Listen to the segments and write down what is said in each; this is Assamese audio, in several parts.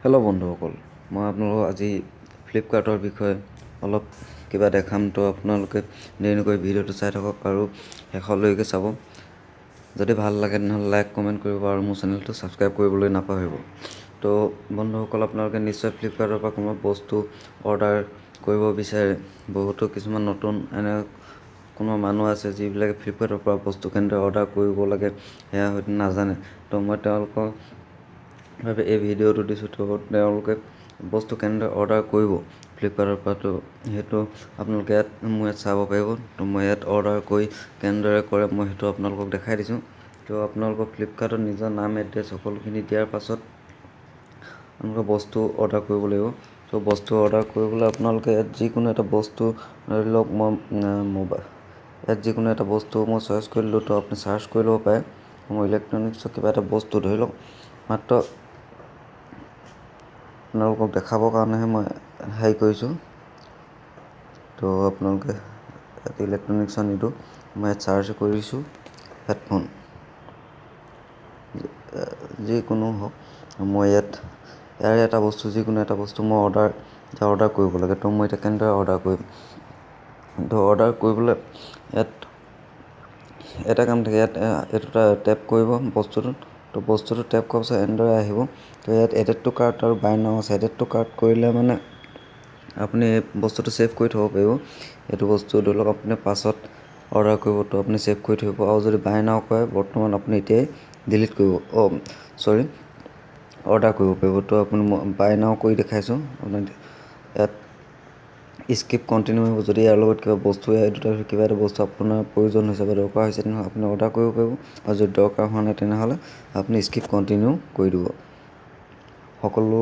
হেল্ল' বন্ধুসকল, মই আপোনালোকক আজি ফ্লিপকাৰ্টৰ বিষয়ে অলপ কিবা দেখাম। তো আপোনালোকে দেৰি নকৰি ভিডিঅ'টো চাই থাকক আৰু শেষলৈকে চাব। যদি ভাল লাগে তেনেহ'লে লাইক কমেণ্ট কৰিব আৰু মোৰ চেনেলটো ছাবস্ক্ৰাইব কৰিবলৈ নাপাহৰিব। তো বন্ধুসকল, আপোনালোকে নিশ্চয় ফ্লিপকাৰ্টৰ পৰা কোনো বস্তু অৰ্ডাৰ কৰিব বিচাৰে। বহুতো কিছুমান নতুন কোনো মানুহ আছে যিবিলাকে ফ্লিপকাৰ্টৰ পৰা বস্তু কেনেদৰে অৰ্ডাৰ কৰিব লাগে সেয়া হয়তো নাজানে। তো মই তেওঁলোকৰ বাবে এই ভিডিঅ'টো দিছোঁ। তো তেওঁলোকে বস্তু কেনেদৰে অৰ্ডাৰ কৰিব ফ্লিপকাৰ্টৰ পৰা, তো সেইটো আপোনালোকে মোৰ ইয়াত চাব পাৰিব। তো মই ইয়াত অৰ্ডাৰ কৰি কেনেদৰে কৰে মই সেইটো আপোনালোকক দেখাই দিছোঁ। তো আপোনালোকক ফ্লিপকাৰ্টত নিজৰ নাম, এড্ৰেছ সকলোখিনি দিয়াৰ পাছত আপোনালোকে বস্তু অৰ্ডাৰ কৰিব লাগিব। তো বস্তু অৰ্ডাৰ কৰিবলৈ আপোনালোকে ইয়াত যিকোনো এটা বস্তু, ধৰি লওক মই ইয়াত যিকোনো এটা বস্তু মই চইচ কৰি দিলোঁ। তো আপুনি চাৰ্চ কৰি ল'ব পাৰে। মই ইলেক্ট্ৰনিক্সৰ কিবা এটা বস্তু ধৰি লওক, মাত্ৰ আপোনালোকক দেখাবৰ কাৰণেহে মই হেৰি কৰিছোঁ। তো আপোনালোকে ইয়াত ইলেক্ট্ৰনিক্সৰ নিদিওঁ, মই ইয়াত চাৰ্চ কৰিছোঁ হেডফোন, যিকোনো হওক। মই ইয়াৰে এটা বস্তু, যিকোনো এটা বস্তু মই অৰ্ডাৰ কৰিব লাগে। তো মই এতিয়া কেনেদৰে অৰ্ডাৰ কৰিম? তো অৰ্ডাৰ কৰিবলৈ ইয়াত এটা কাম থাকে, ইয়াত এইটো টেপ কৰিব বস্তুটোত। তো বস্তুটো টেপ কৰাৰ পাছত এনেদৰে আহিব। তো ইয়াত এডেড টু কাৰ্ট আৰু বাই নাও আছে। এডেড টু কাৰ্ট কৰিলে মানে আপুনি বস্তুটো ছেভ কৰি থ'ব পাৰিব। এইটো বস্তু ধৰি লওক আপুনি পাছত অৰ্ডাৰ কৰিব, তো আপুনি ছেভ কৰি থ'ব। আৰু যদি বাই নাও কৰে, বৰ্তমান আপুনি এতিয়াই ডিলিট কৰিব, অৰ্ডাৰ কৰিব পাৰিব। তো আপুনি বাই নাও কৰি দেখাইছোঁ। আপুনি ইয়াত স্কিপ কণ্টিনিউ হ'ব। যদি ইয়াৰ লগত কিবা বস্তু, এই দুটাৰ কিবা এটা বস্তু আপোনাৰ প্ৰয়োজন হৈছে বা দৰকাৰ হৈছে, তেনেহ'লে আপুনি অৰ্ডাৰ কৰিব পাৰিব। আৰু যদি দৰকাৰ হোৱা নাই তেনেহ'লে আপুনি স্কিপ কণ্টিনিউ কৰি দিব। সকলো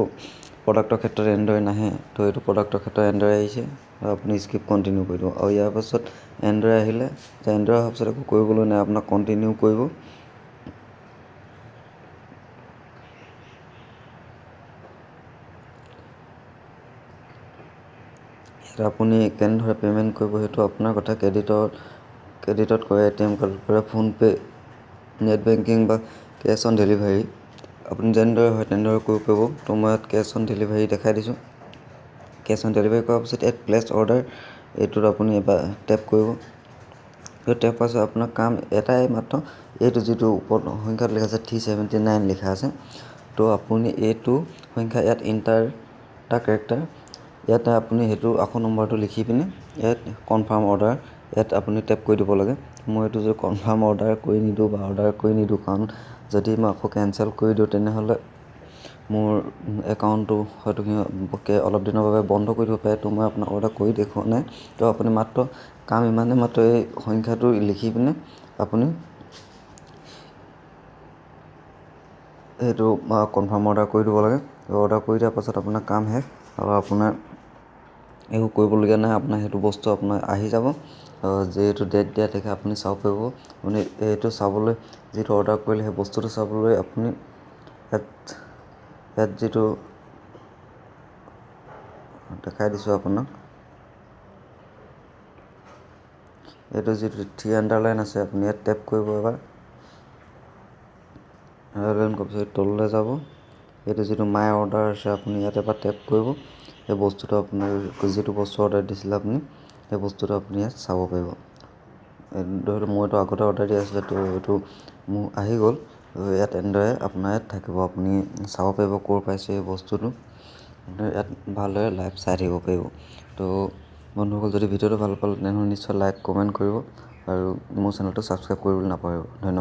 প্ৰডাক্টৰ ক্ষেত্ৰত এনেদৰে নাহে। তো এইটো প্ৰডাক্টৰ ক্ষেত্ৰত এনেদৰে আহিছে, আপুনি স্কিপ কণ্টিনিউ কৰি দিব। আৰু ইয়াৰ পাছত এনেদৰে আহিলে, এনেদৰে অহাৰ পাছত একো কৰিবলৈ নাই, আপোনাক কণ্টিনিউ কৰিব। ইয়াত আপুনি কেনেদৰে পে'মেণ্ট কৰিব সেইটো আপোনাৰ কথা। ক্ৰেডিটত কৰে, ATM কাৰ্ডত কৰে, ফোনপে', নেট বেংকিং বা কেছ অন ডেলিভাৰী, আপুনি যেনেদৰে হয় তেনেদৰে কৰিব পাৰিব। তো মই ইয়াত কেছ অন ডেলিভাৰী দেখাই দিছোঁ। কেছ অন ডেলিভাৰী কৰাৰ পাছত ইয়াত প্লেচ অৰ্ডাৰ, এইটোত আপুনি এবাৰ টেপ কৰিব। তো টেপ কৰাৰ পাছত আপোনাৰ কাম এটাই মাত্ৰ, এইটো যিটো ওপৰত সংখ্যাত লিখা আছে 379 লিখা আছে। তো আপুনি এইটো সংখ্যা ইয়াত ইণ্টাৰ এটা কেৰেক্টাৰ, ইয়াতে আপুনি সেইটো আকৌ নম্বৰটো লিখি পিনে ইয়াত কনফাৰ্ম অৰ্ডাৰ, ইয়াত আপুনি টেপ কৰি দিব লাগে। মই এইটো যদি কনফাৰ্ম অৰ্ডাৰ কৰি নিদিওঁ, কাৰণ যদি মই আকৌ কেঞ্চেল কৰি দিওঁ তেনেহ'লে মোৰ একাউণ্টটো হয়তো অলপ দিনৰ বাবে বন্ধ কৰি দিব পাৰে। তো মই আপোনাক অৰ্ডাৰ কৰি দেখুওৱা নাই। তো আপুনি মাত্ৰ কাম ইমানে, মাত্ৰ এই সংখ্যাটো লিখি পিনে আপুনি সেইটো কনফাৰ্ম অৰ্ডাৰ কৰি দিব লাগে। অৰ্ডাৰ কৰি দিয়াৰ পাছত আপোনাৰ কাম শেষ, আৰু আপোনাৰ একো কৰিবলগীয়া নাই। আপোনাৰ সেইটো বস্তু আপোনাৰ আহি যাব। যিহেতু ডেট দিয়া থাকে আপুনি চাব পাৰিব। আপুনি এইটো চাবলৈ, যিটো অৰ্ডাৰ কৰিলে সেই বস্তুটো চাবলৈ আপুনি ইয়াত যিটো দেখাই দিছোঁ আপোনাক, এইটো যিটো 3 আণ্ডাৰলাইন আছে, আপুনি ইয়াত টেপ কৰিব এবাৰ। আণ্ডাৰলাইন কৰাৰ পিছত তললৈ যাব, এইটো যিটো মাই অৰ্ডাৰ আছে আপুনি ইয়াত এবাৰ টেপ কৰিব। সেই বস্তুটো আপোনাৰ যিটো বস্তু অৰ্ডাৰ দিছিলে আপুনি, সেই বস্তুটো আপুনি ইয়াত চাব পাৰিব। ধৰি লওক মই এইটো আগতে অৰ্ডাৰ দিয়া আছিলে, তো এইটো মোৰ আহি গ'ল। ইয়াত এনেদৰে আপোনাৰ ইয়াত থাকিব, আপুনি চাব পাৰিব ক'ৰ পাইছে এই বস্তুটো। ইয়াত ভালদৰে লাইভ চাই থাকিব পাৰিব। তো বন্ধুসকল, যদি ভিডিঅ'টো ভাল পালে তেনেহ'লে নিশ্চয় লাইক কমেণ্ট কৰিব আৰু মোৰ চেনেলটো ছাবস্ক্ৰাইব কৰিবলৈ নাপাহৰিব। ধন্যবাদ।